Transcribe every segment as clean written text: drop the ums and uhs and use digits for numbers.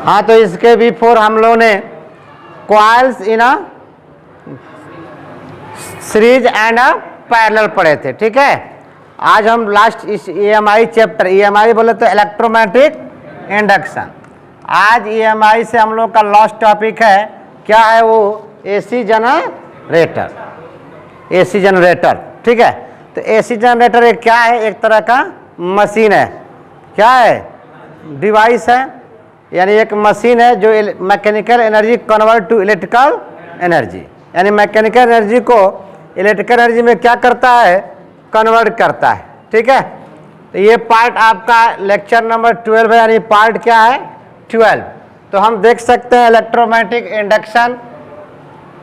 हाँ, तो इसके बिफोर हम लोगों ने coils in a series and a parallel पढ़े थे। ठीक है, आज हम लास्ट इस EMI चैप्टर, EMI बोले तो इलेक्ट्रोमैग्नेटिक इंडक्शन, आज EMI से हम लोग का लास्ट टॉपिक है, क्या है वो, AC जनरेटर। AC जनरेटर, ठीक है। तो AC जनरेटर एक क्या है, एक तरह का मशीन है, क्या है, डिवाइस है, यानी एक मशीन है जो mechanical energy convert to electrical energy, यानी मैकेनिकल एनर्जी को इलेक्ट्रिकल एनर्जी में क्या करता है, कन्वर्ट करता है। ठीक है, तो ये पार्ट आपका लेक्चर नंबर 12 है, यानी पार्ट क्या है, 12। तो हम देख सकते हैं इलेक्ट्रोमैग्नेटिक इंडक्शन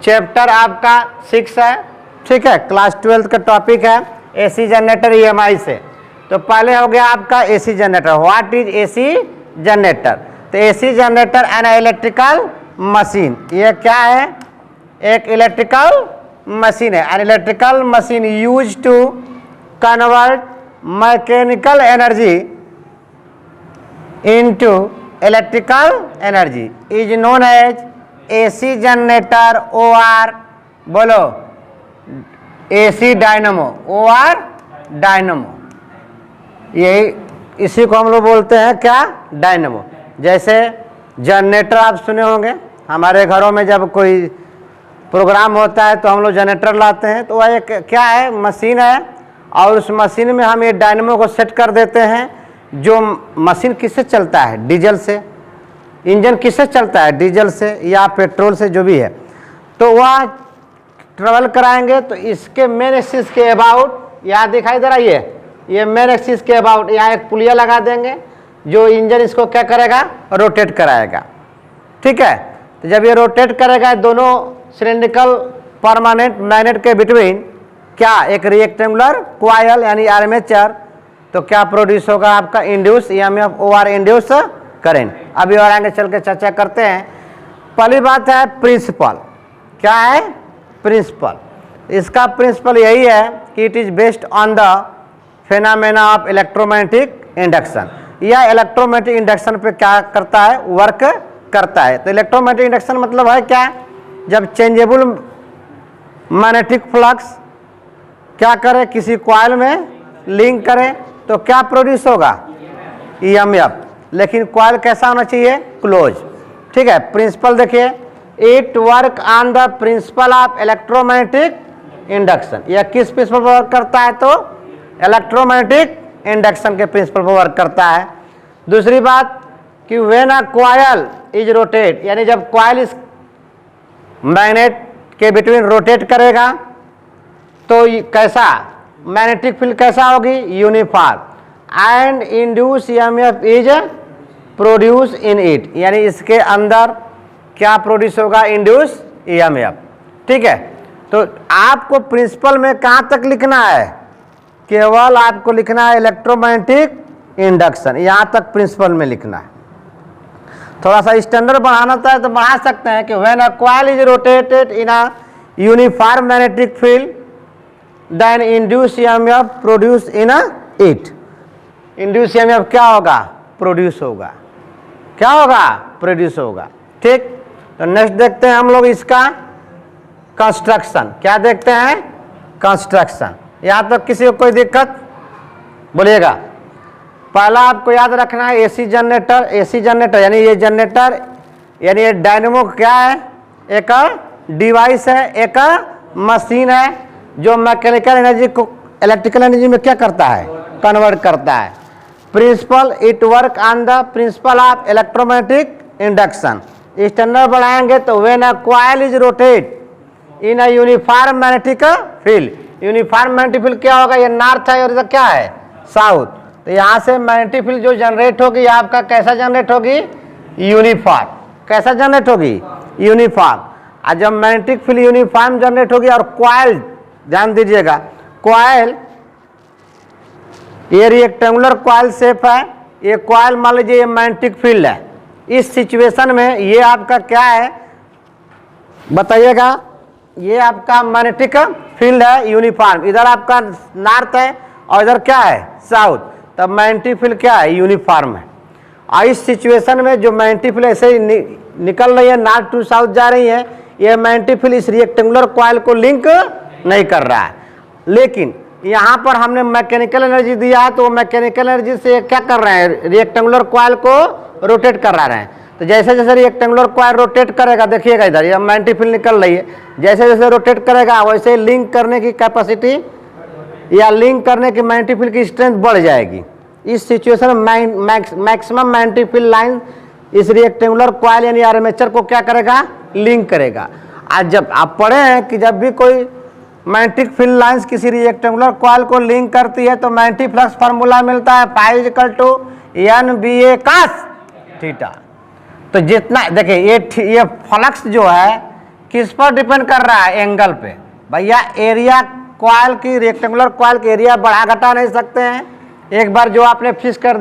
चैप्टर आपका 6 है। ठीक है, क्लास 12 का टॉपिक है AC जनरेटर EMI से। तो पहले हो गया आपका AC generator. What is AC generator? तो AC generator an electrical machine, ये क्या है, एक इलेक्ट्रिकल मशीन है। An electrical machine use to convert mechanical energy into electrical energy is known as AC generator OR, बोलो AC डायनामो, OR डायनामो, यही इसी को हम लोग बोलते हैं क्या, डायनामो। जैसे जनरेटर आप सुने होंगे, हमारे घरों में जब कोई प्रोग्राम होता है तो हम लोग जनरेटर लाते हैं, तो वह एक क्या है, मशीन है, और उस मशीन में हम ये डायनामो को सेट कर देते हैं। जो मशीन किससे चलता है, डीजल से, इंजन किससे चलता है, डीजल से या पेट्रोल से, जो भी है। तो वह ट्रेवल कराएंगे, तो इसके मेन एक्सिस के अबाउट, यहाँ दिखाई दे रहा है ये मेन एक्सिस के अबाउट यहाँ एक पुलिया लगा देंगे, जो इंजन इसको क्या करेगा, रोटेट कराएगा। ठीक है, तो जब ये रोटेट करेगा, दोनों सिलेंड्रिकल परमानेंट मैग्नेट के बिटवीन क्या, एक रेक्टेंगुलर कॉइल यानी आर्मेचर, तो क्या प्रोड्यूस होगा आपका, induce EMF OR induce current. अभी और आगे चल के चर्चा करते हैं। पहली बात है प्रिंसिपल, क्या है, प्रिंसिपल। इसका प्रिंसिपल यही है कि it is based on the phenomena of electromagnetic induction. यह इलेक्ट्रोमैग्नेटिक इंडक्शन पे क्या करता है, वर्क करता है। तो इलेक्ट्रोमैग्नेटिक इंडक्शन मतलब है क्या, जब चेंजेबल मैग्नेटिक फ्लक्स क्या करे, किसी कॉइल में लिंक करे, तो क्या प्रोड्यूस होगा, EMF। लेकिन कॉइल कैसा होना चाहिए, क्लोज। ठीक है, प्रिंसिपल देखिए, it work on the principle of electromagnetic induction. यह किस प्रिंसिपल पर वर्क करता है, तो इलेक्ट्रोमैग्नेटिक इंडक्शन के प्रिंसिपल पर वर्क करता है। दूसरी बात कि when a coil is rotate, यानी जब कॉइल इस मैग्नेट के बिटवीन रोटेट करेगा, तो कैसा, मैग्नेटिक फील्ड कैसा होगी, uniform, and induce EMF is produce in it, यानी इसके अंदर क्या प्रोड्यूस होगा, इंड्यूस EMF। ठीक है, तो आपको प्रिंसिपल में कहाँ तक लिखना है, केवल आपको लिखना है इलेक्ट्रोमैग्नेटिक इंडक्शन, यहाँ तक प्रिंसिपल में लिखना है। थोड़ा सा स्टैंडर्ड बढ़ाना था तो बढ़ा सकते हैं कि when a coil is rotated in a uniform magnetic field then induce EMF produce in it. Induce EMF क्या होगा, प्रोड्यूस होगा, क्या होगा, प्रोड्यूस होगा। ठीक, तो नेक्स्ट देखते हैं हम लोग इसका कंस्ट्रक्शन। क्या देखते हैं, कंस्ट्रक्शन। यहाँ तक किसी को कोई दिक्कत, बोलिएगा। पहला आपको याद रखना है AC जनरेटर। AC जनरेटर यानी ये जनरेटर, यानी ये डायनेमो क्या है, एक डिवाइस है, एक मशीन है, जो मैकेनिकल एनर्जी को इलेक्ट्रिकल एनर्जी में क्या करता है, कन्वर्ट करता है। Principle, it work on the principle of electromagnetic induction. Standard बढ़ाएंगे तो when a coil is rotate in a uniform magnetic field. Uniform magnetic field क्या होगा, ये नॉर्थ है और इधर क्या है, साउथ। तो यहाँ से मैग्नेटिक फील्ड जो जनरेट होगी आपका कैसा जनरेट होगी, यूनिफॉर्म। कैसा जनरेट होगी, यूनिफॉर्म। और जब मैग्नेटिक फील्ड यूनिफॉर्म जनरेट होगी और कॉइल, ध्यान दीजिएगा, कॉइल ये रेक्टेंगुलर कॉइल शेप है, ये कॉइल मान लीजिए ये मैग्नेटिक फील्ड है। इस सिचुएशन में ये आपका क्या है बताइएगा, ये आपका मैग्नेटिक फील्ड है यूनिफॉर्म, इधर आपका नॉर्थ है और इधर क्या है, साउथ। तब मैग्नेटिक फील्ड क्या है, यूनिफॉर्म है। और इस सिचुएशन में जो मैग्नेटिक फील्ड ऐसे ही निकल रही है, नॉर्थ टू साउथ जा रही है, ये मैग्नेटिक फील्ड इस रेक्टेंगुलर कॉइल को लिंक नहीं कर रहा है। लेकिन यहाँ पर हमने मैकेनिकल एनर्जी दिया है, तो मैकेनिकल एनर्जी से क्या कर रहे हैं, रेक्टेंगुलर कॉइल को रोटेट करा रहे हैं। तो जैसे जैसे रेक्टेंगुलर कॉइल रोटेट करेगा, देखिएगा इधर ये मैग्नेटिक फील्ड निकल रही है, जैसे जैसे रोटेट करेगा वैसे लिंक करने की कैपेसिटी या लिंक करने की मैग्नेटिक फील्ड की स्ट्रेंथ बढ़ जाएगी। इस सिचुएशन में मैक्सिमम मैग्नेटिक फील्ड लाइन इस रेक्टेंगुलर कॉइल यानी आर्मेचर को क्या करेगा, लिंक करेगा। आज जब आप पढ़े हैं कि जब भी कोई मैग्नेटिक फील्ड लाइंस किसी रेक्टेंगुलर कॉइल को लिंक करती है तो मैग्नेटिक फ्लक्स फार्मूला मिलता है π = NBA cos थीटा। तो जितना देखिए ये फ्लक्स जो है किस पर डिपेंड कर रहा है, एंगल पे। भैया एरिया कॉइल की, रेक्टेंगुलर कॉइल की एरिया बढ़ा घटा नहीं सकते हैं, एक बार जो आपने फिक्स कर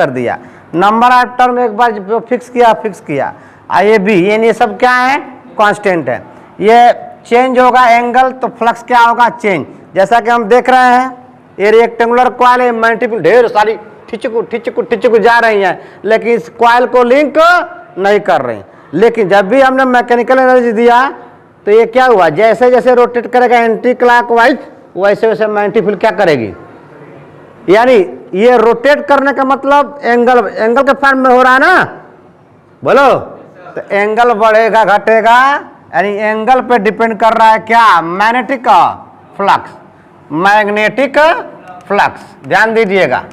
दिया, नंबर ऑफ टर्म एक बार जो फिक्स किया। ये भी ये सब क्या है, कांस्टेंट है। ये चेंज होगा एंगल तो फ्लक्स क्या होगा, चेंज। जैसा कि हम देख रहे हैं ये रेक्टेंगुलर कॉइल है, मल्टीपल ढेर सारी ठिचकू जा रही हैं, लेकिन इस कॉइल को लिंक नहीं कर रही। लेकिन जब भी हमने मैकेनिकल एनर्जी दिया तो ये क्या हुआ, जैसे जैसे रोटेट करेगा एंटी क्लॉकवाइज, वैसे वैसे मैग्नेटिक फील्ड क्या करेगी, यानी ये रोटेट करने का मतलब एंगल के फॉर्म में हो रहा है ना, बोलो। तो एंगल बढ़ेगा घटेगा, यानी एंगल पे डिपेंड कर रहा है क्या, मैग्नेटिक फ्लक्स। ध्यान दीजिएगा।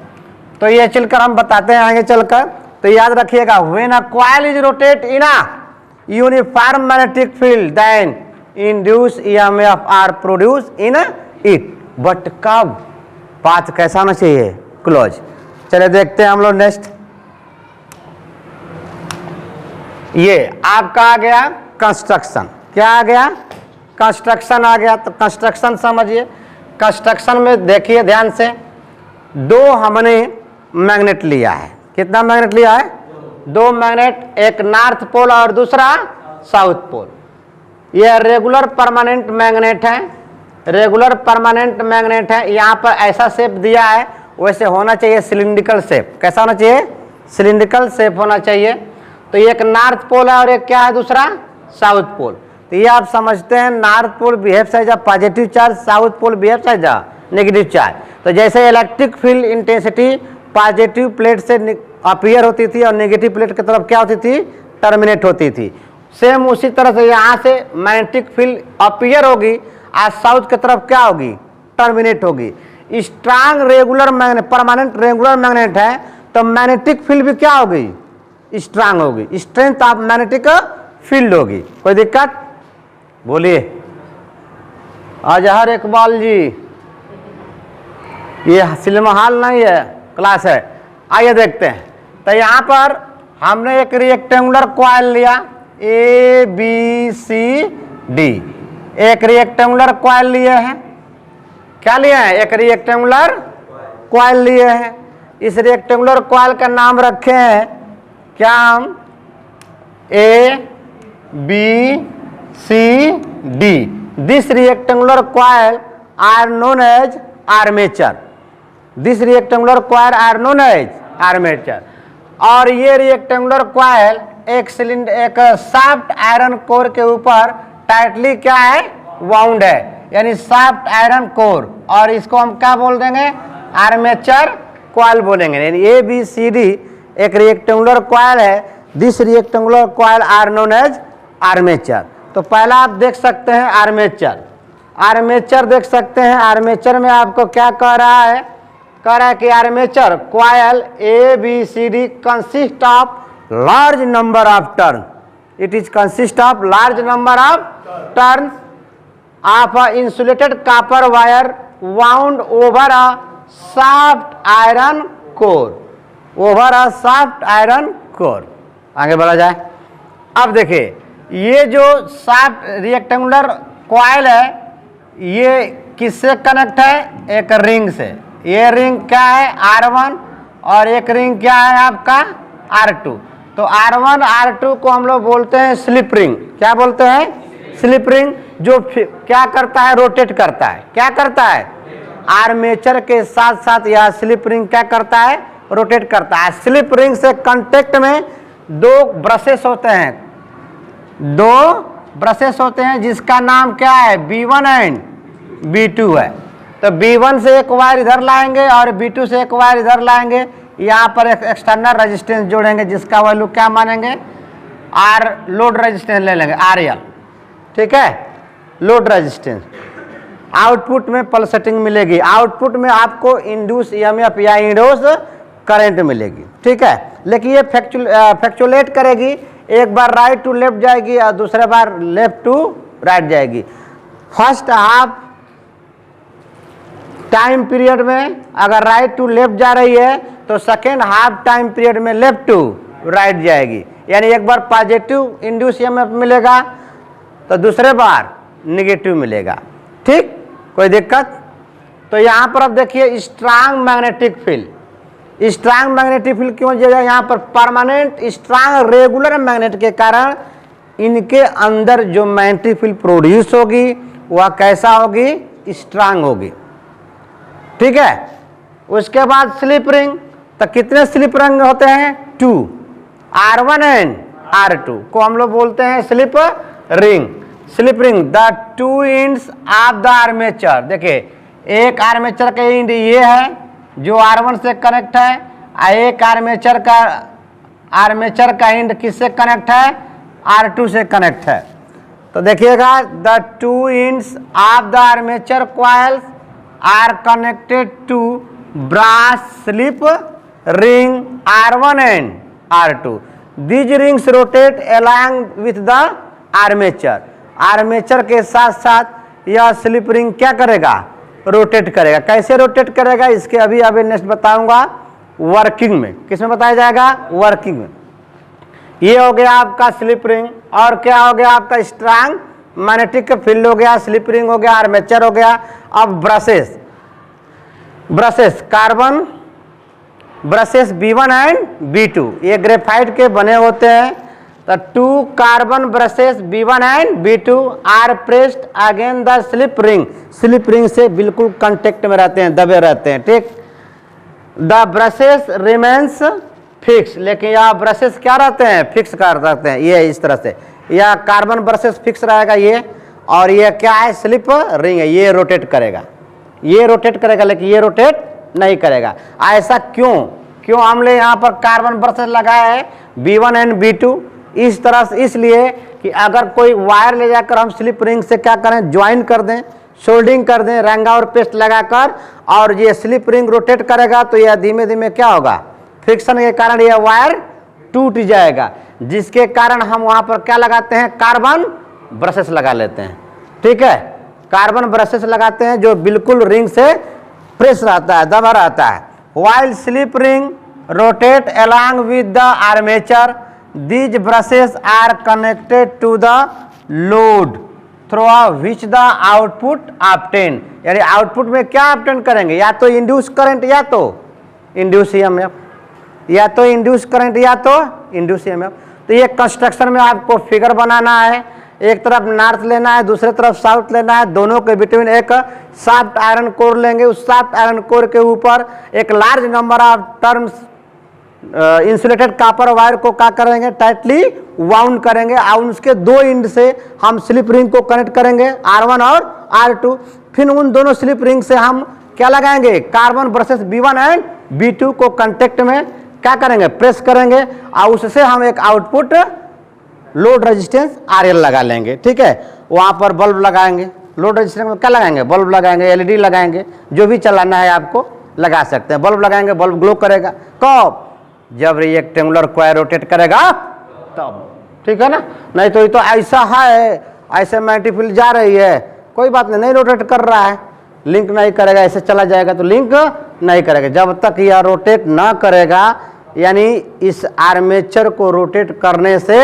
तो ये चलकर हम बताते हैं आगे चलकर। तो याद रखिएगा, when a coil is rotate in a uniform magnetic field then induce EMF are produce in it. But कब, पाथ कैसा होना चाहिए, क्लोज। चलिए देखते हैं हम लोग नेक्स्ट। ये आपका आ गया कंस्ट्रक्शन। क्या आ गया, कंस्ट्रक्शन आ गया। तो कंस्ट्रक्शन समझिए। कंस्ट्रक्शन में देखिए ध्यान से, दो हमने मैग्नेट लिया है। कितना मैग्नेट लिया है, दो मैग्नेट, एक नॉर्थ पोल और दूसरा साउथ पोल। यह रेगुलर परमानेंट मैग्नेट है, रेगुलर परमानेंट मैग्नेट है। यहाँ पर ऐसा शेप दिया है, वैसे होना चाहिए सिलिंड्रिकल शेप। कैसा होना चाहिए, सिलिंड्रिकल शेप होना चाहिए। तो एक नॉर्थ पोल है और एक क्या है, दूसरा साउथ पोल। तो ये आप समझते हैं, north pole behaves as a positive charge, south pole behaves as a negative charge. तो जैसे electric field intensity positive plate से अपीयर होती थी और नेगेटिव प्लेट की तरफ क्या होती थी, टर्मिनेट होती थी, सेम उसी तरह से यहाँ से मैग्नेटिक फील्ड अपीयर होगी, आज साउथ की तरफ क्या होगी, टर्मिनेट होगी। Strong regular magnet, permanent regular magnet है तो मैग्नेटिक फील्ड भी क्या होगी, स्ट्रांग होगी, स्ट्रेंथ ऑफ मैग्नेटिक फील्ड होगी। कोई दिक्कत, बोलिए। अजहर इकबाल जी, ये सिनेमा हॉल नहीं है, क्लास है। आइए देखते हैं। तो यहाँ पर हमने एक रेक्टेंगुलर कॉइल लिया ABCD, एक रेक्टेंगुलर कॉइल लिए हैं। क्या लिए हैं, एक रेक्टेंगुलर कॉइल लिए हैं। इस रेक्टेंगुलर कॉइल का नाम रखे हैं क्या हम, ABCD। This rectangular coil are known as armature, this rectangular coil are known as armature. और ये रेक्टेंगुलर कॉइल एक सिलेंडर, एक सॉफ्ट आयरन कोर के ऊपर टाइटली क्या है, वाउंड है, यानी सॉफ्ट आयरन कोर। और इसको हम क्या बोल देंगे, आर्मेचर कॉइल बोलेंगे। यानी ABCD एक रेक्टेंगुलर कॉइल है, this rectangular coil are known as armature. तो पहला आप देख सकते हैं आर्मेचर, आर्मेचर देख सकते हैं। आर्मेचर में आपको क्या कह रहा है, कह रहा है कि armature coil ABCD consist of large number of turn, it is consist of large number of turn of a insulated copper wire wound over a soft iron core, over a soft iron core. आगे बढ़ा जाए। अब देखिए, ये जो soft rectangular coil है ये किससे कनेक्ट है, एक रिंग से। ये रिंग क्या है, R1, और एक रिंग क्या है आपका R2। तो R1 R2 को हम लोग बोलते हैं स्लिप रिंग। क्या बोलते हैं, स्लिप रिंग। जो क्या करता है, रोटेट करता है। क्या करता है, आर्मेचर के साथ साथ यह स्लिप रिंग क्या करता है, रोटेट करता है। स्लिप रिंग से कांटेक्ट में दो ब्रशेस होते हैं, जिसका नाम क्या है, B1 एंड B2 है। तो B1 से एक वायर इधर लाएंगे और B2 से एक वायर इधर लाएंगे, यहाँ पर एक एक्सटर्नल रेजिस्टेंस जोड़ेंगे जिसका वैल्यू क्या मानेंगे, R लोड रेजिस्टेंस ले लेंगे, RL, ठीक है, लोड रेजिस्टेंस। आउटपुट में पल्सेटिंग मिलेगी, आउटपुट में आपको इंड्यूस EMF या इंड्यूस करंट मिलेगी, ठीक है। लेकिन ये फ्लक्चुएट करेगी, एक बार राइट टू लेफ्ट जाएगी और दूसरे बार लेफ्ट टू राइट जाएगी। फर्स्ट हाफ टाइम पीरियड में अगर राइट टू लेफ्ट जा रही है तो सेकेंड हाफ टाइम पीरियड में लेफ्ट टू राइट जाएगी, यानी एक बार पॉजिटिव इंड्यूस EMF मिलेगा तो दूसरे बार निगेटिव मिलेगा, ठीक, कोई दिक्कत। तो यहाँ पर अब देखिए strong magnetic field, strong magnetic field क्यों जाएगा, यहाँ पर परमानेंट स्ट्रांग रेगुलर मैग्नेट के कारण इनके अंदर जो मैग्नेटिक फील्ड प्रोड्यूस होगी वह कैसा होगी, स्ट्रांग होगी, ठीक है। उसके बाद स्लिप रिंग, तो कितने स्लिप रिंग होते हैं, 2, R1 एंड R2 को हम लोग बोलते हैं slip ring. Slip ring the 2 ends of the armature, देखिए एक आर्मेचर का एंड ये है जो R1 से कनेक्ट है, एक आर्मेचर का एंड किससे कनेक्ट है, R2 से कनेक्ट है। तो देखिएगा the 2 ends of the armature coils are connected to brass slip ring R1 and R2। These rings rotate along with the armature। Armature के साथ साथ यह स्लिप रिंग क्या करेगा, रोटेट करेगा। कैसे रोटेट करेगा, इसके अभी नेक्स्ट बताऊंगा वर्किंग में, किसमें बताया जाएगा, वर्किंग में। ये हो गया आपका स्लिप रिंग, और क्या हो गया आपका स्ट्रांग मैग्नेटिक फील्ड हो गया, स्लिप रिंग हो गया, आर्मेचर हो गया। अब brushes carbon brushes B1 and B2 ये ग्रेफाइट के बने होते हैं। तो 2 carbon brushes B1 and B2 are pressed again the slip ring, slip ring से बिल्कुल कांटेक्ट में रहते हैं, दबे रहते हैं, ठीक। द ब्रशेस रिमेन्स फिक्स, लेकिन यह ब्रशेस क्या रहते हैं, फिक्स कर रहते हैं, ये इस तरह से, यह कार्बन ब्रशेस फिक्स रहेगा ये, और ये क्या है, स्लिप रिंग है, ये रोटेट करेगा, ये रोटेट करेगा, लेकिन ये रोटेट नहीं करेगा। ऐसा क्यों हमने यहाँ पर कार्बन ब्रशेस लगाया है B1 एंड B2, इस तरह से, इसलिए कि अगर कोई वायर ले जाकर हम स्लिप रिंग से क्या करें, ज्वाइन कर दें, सोल्डिंग कर दें रंगा और पेस्ट लगाकर, और ये स्लिप रिंग रोटेट करेगा तो यह धीमे धीमे क्या होगा, फ्रिक्शन के कारण यह वायर टूट जाएगा, जिसके कारण हम वहाँ पर क्या लगाते हैं, कार्बन ब्रशेस लगा लेते हैं, ठीक है। कार्बन ब्रशेस लगाते हैं जो बिल्कुल रिंग से प्रेस रहता है, दबा रहता है। While slip ring rotate along with the armature, these brushes are connected to the load through which the output obtain। यानी आउटपुट में क्या ऑब्टेन करेंगे, या तो इंड्यूस करंट या तो इंड्यूस EMF, या तो इंड्यूस करंट या तो इंड्यूस EMF। तो ये कंस्ट्रक्शन में आपको फिगर बनाना है, एक तरफ नॉर्थ लेना है, दूसरे तरफ साउथ लेना है, दोनों के बिटवीन एक सॉफ्ट आयरन कोर लेंगे, उस सॉफ्ट आयरन कोर के ऊपर एक large number of terms insulated copper wire को क्या करेंगे, टाइटली वाउंड करेंगे, और उसके दो एंड से हम स्लिप रिंग को कनेक्ट करेंगे R1 और R2। फिर उन दोनों स्लिप रिंग से हम क्या लगाएंगे, carbon brushes B1 and B2 को कांटेक्ट में क्या करेंगे, प्रेस करेंगे, और उससे हम एक आउटपुट लोड रेजिस्टेंस RL लगा लेंगे, ठीक है। वहाँ पर बल्ब लगाएंगे, लोड रेजिस्टेंस में क्या लगाएंगे, बल्ब लगाएंगे, LED लगाएंगे, जो भी चलाना है आपको लगा सकते हैं। बल्ब लगाएंगे, बल्ब ग्लो करेगा, कब, जब रेक्टेंगुलर कॉइल रोटेट करेगा तब, ठीक है ना। नहीं तो ये तो ऐसा है, ऐसे मैग्नेटिक फील्ड जा रही है, कोई बात नहीं रोटेट कर रहा है, लिंक नहीं करेगा, ऐसे चला जाएगा तो लिंक नहीं करेगा। जब तक यह रोटेट ना करेगा, यानी इस आर्मेचर को रोटेट करने से,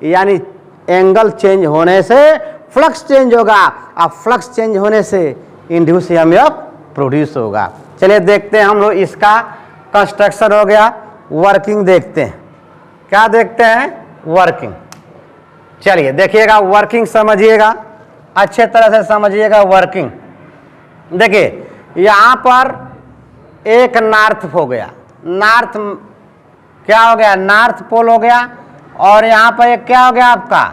यानी एंगल चेंज होने से फ्लक्स चेंज होगा, और फ्लक्स चेंज होने से इंड्यूस EMF प्रोड्यूस होगा। चलिए देखते हैं हम लोग, इसका कंस्ट्रक्शन हो गया, वर्किंग देखते हैं। क्या देखते हैं, वर्किंग। चलिए देखिएगा, वर्किंग समझिएगा, अच्छे तरह से समझिएगा वर्किंग। देखिए यहाँ पर एक नॉर्थ हो गया, नॉर्थ, क्या हो गया, नॉर्थ पोल हो गया, और यहाँ पर एक क्या हो गया आपका,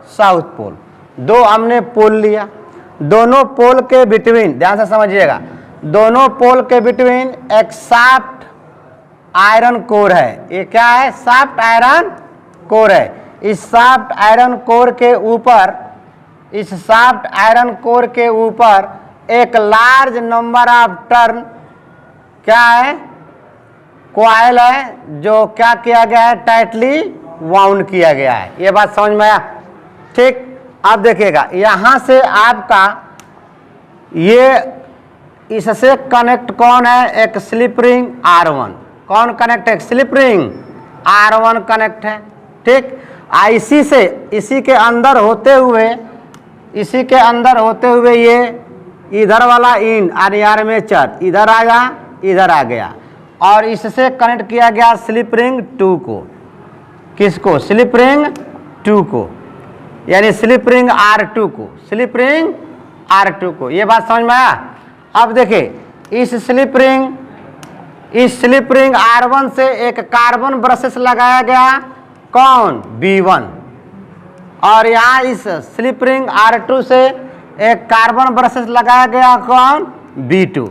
साउथ पोल। दो हमने पोल लिया, दोनों पोल के बिटवीन, ध्यान से समझिएगा, दोनों पोल के बिटवीन एक शाफ्ट आयरन कोर है। ये क्या है, शाफ्ट आयरन कोर है। इस शाफ्ट आयरन कोर के ऊपर, इस शाफ्ट आयरन कोर के ऊपर एक लार्ज नंबर ऑफ टर्न क्या है, कॉइल है, जो क्या किया गया है, टाइटली वाउंड किया गया है। ये बात समझ में आया, ठीक। अब देखिएगा, यहां से आपका ये इससे कनेक्ट कौन है, एक स्लिप रिंग R1, कौन कनेक्ट है, स्लिप रिंग R1 कनेक्ट है, ठीक। इसी से, इसी के अंदर होते हुए, इसी के अंदर होते हुए ये इधर वाला इन आर्मेचर इधर आया, इधर आ गया, और इससे कनेक्ट किया गया स्लिप रिंग 2 को। किसको, स्लिप रिंग 2 को, यानी स्लिप रिंग R2 को, स्लिप रिंग R2 को। ये बात समझ में आया। अब देखिए, इस स्लिप रिंग R1 से एक कार्बन ब्रशेस लगाया गया, कौन, B1, और यहाँ इस स्लिप रिंग R2 से एक कार्बन ब्रशेस लगाया गया, कौन, B2,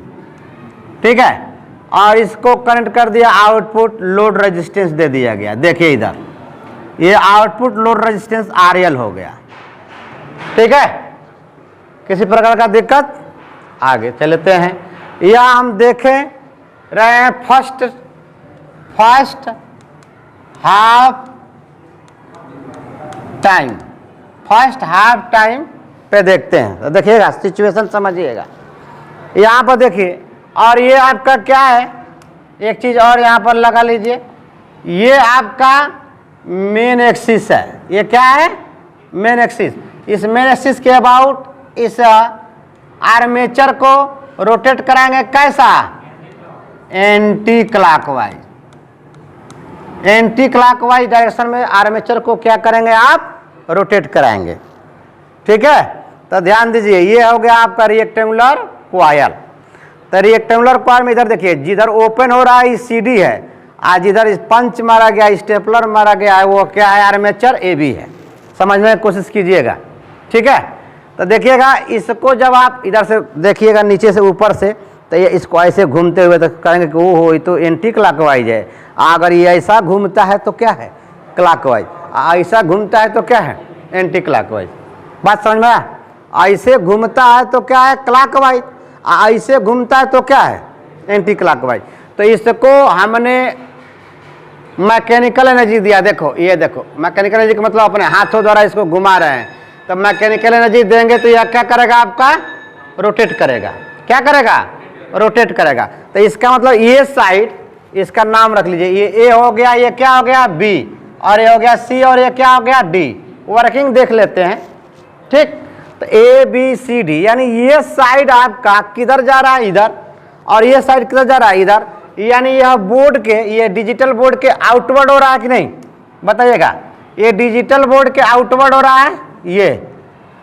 ठीक है। और इसको कनेक्ट कर दिया, आउटपुट लोड रेजिस्टेंस दे दिया गया। देखिए इधर, ये आउटपुट लोड रेजिस्टेंस RL हो गया, ठीक है। किसी प्रकार का दिक्कत, आगे चलते हैं। या हम देखें रहे हैं first half time, first half time पे देखते हैं, तो देखिएगा, सिचुएशन समझिएगा। यहाँ पर देखिए, और ये आपका क्या है, एक चीज और यहाँ पर लगा लीजिए, ये आपका मेन एक्सिस है। ये क्या है, मेन एक्सिस। इस मेन एक्सिस के अबाउट इस आर्मेचर को रोटेट कराएंगे, कैसा, anti clockwise, anti clockwise direction में आर्मेचर को क्या करेंगे आप, रोटेट कराएंगे, ठीक है। तो ध्यान दीजिए, ये हो गया आपका रिएक्टेंगुलर कॉइल। तो रिएक्टेंगुलर कॉइल में इधर देखिए, जिधर ओपन हो रहा है CD है, आज इधर पंच मारा गया, स्टेपलर मारा गया है, वो क्या है, आर्मेचर AB है। समझने की कोशिश कीजिएगा, ठीक है। तो देखिएगा, इसको जब आप इधर से देखिएगा, नीचे से ऊपर से, तो ये इसको ऐसे घूमते हुए तो कहेंगे कि ओहो, ये तो एंटी क्लॉकवाइज है। अगर ये ऐसा घूमता है तो क्या है, क्लॉकवाइज, ऐसा घूमता है तो क्या है, एंटी क्लॉकवाइज। बात समझ में आया। ऐसे घूमता है तो क्या है, क्लॉकवाइज, ऐसे घूमता है तो क्या है, एंटी क्लॉकवाइज। तो इसको हमने मैकेनिकल एनर्जी दिया। देखो, ये देखो, मैकेनिकल एनर्जी का मतलब अपने हाथों द्वारा इसको घुमा रहे हैं, तो मैकेनिकल एनर्जी देंगे तो यह क्या करेगा, आपका रोटेट करेगा। क्या करेगा, रोटेट करेगा। तो इसका मतलब ये साइड, इसका नाम रख लीजिए, ये A हो गया, ये क्या हो गया, B, और ये हो गया C, और ये क्या हो गया, D। वर्किंग देख लेते हैं, ठीक। तो ABCD, यानी ये साइड आपका किधर जा रहा है, इधर, और ये साइड किधर जा रहा है, इधर। यानी यह बोर्ड के, ये डिजिटल बोर्ड के आउटवर्ड हो रहा है कि नहीं, बताइएगा। ये डिजिटल बोर्ड के आउटवर्ड हो रहा है, ये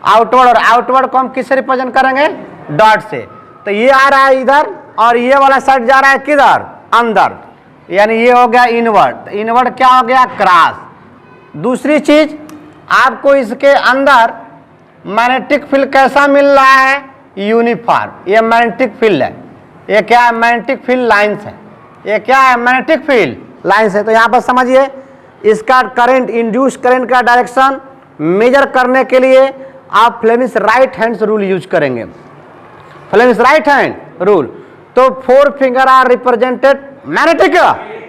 आउटवर्ड, और आउटवर्ड को हम किससे रिप्रेजेंट करेंगे, डॉट से। तो ये आ रहा है इधर, और ये वाला साइड जा रहा है किधर, अंदर, यानी ये हो गया इनवर्ड। इनवर्ड क्या हो गया, क्रॉस। दूसरी चीज, आपको इसके अंदर मैग्नेटिक फील्ड कैसा मिल रहा है, यूनिफॉर्म। ये मैग्नेटिक फील्ड है, ये क्या है, मैग्नेटिक फील्ड लाइंस है। ये क्या है, मैग्नेटिक फील्ड लाइंस है। तो यहाँ पर समझिए, इसका करंट, इंड्यूस करंट का डायरेक्शन मेजर करने के लिए आप Flemish right hand rule use करेंगे, फ्लेमिश राइट हैंड रूल। तो 4 finger are represented magnetic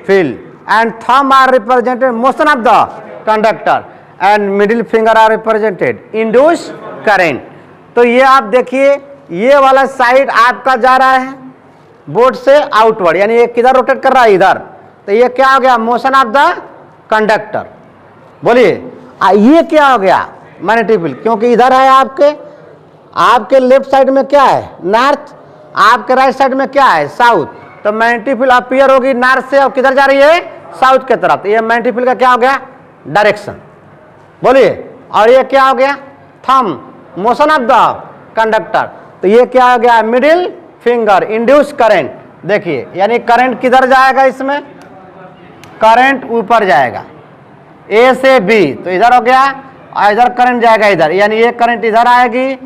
field, and thumb are represented motion of the conductor, and middle finger are represented induce current. तो ये आप देखिए, ये वाला साइड आपका जा रहा है बोर्ड से आउटवर्ड, यानी ये किधर रोटेट कर रहा है, इधर। तो ये क्या हो गया, मोशन ऑफ द कंडक्टर। बोलिए, ये क्या हो गया, मैग्नेटिक फील्ड, क्योंकि इधर है आपके लेफ्ट साइड में क्या है, नॉर्थ, आपके राइट साइड में क्या है, साउथ। तो मैग्नेटिक फील्ड अपीयर होगी नॉर्थ से, और किधर जा रही है, साउथ की तरफ। तो ये मैग्नेटिक फील्ड का क्या हो गया, डायरेक्शन। बोलिए, और ये क्या हो गया, thumb, motion of the conductor. तो ये क्या हो गया, मिडिल फिंगर, इंड्यूस करंट। देखिए, यानी करंट किधर जाएगा, इसमें करंट ऊपर जाएगा ए से बी, तो इधर हो गया और इधर करंट जाएगा इधर, यानी ये करंट इधर आएगी,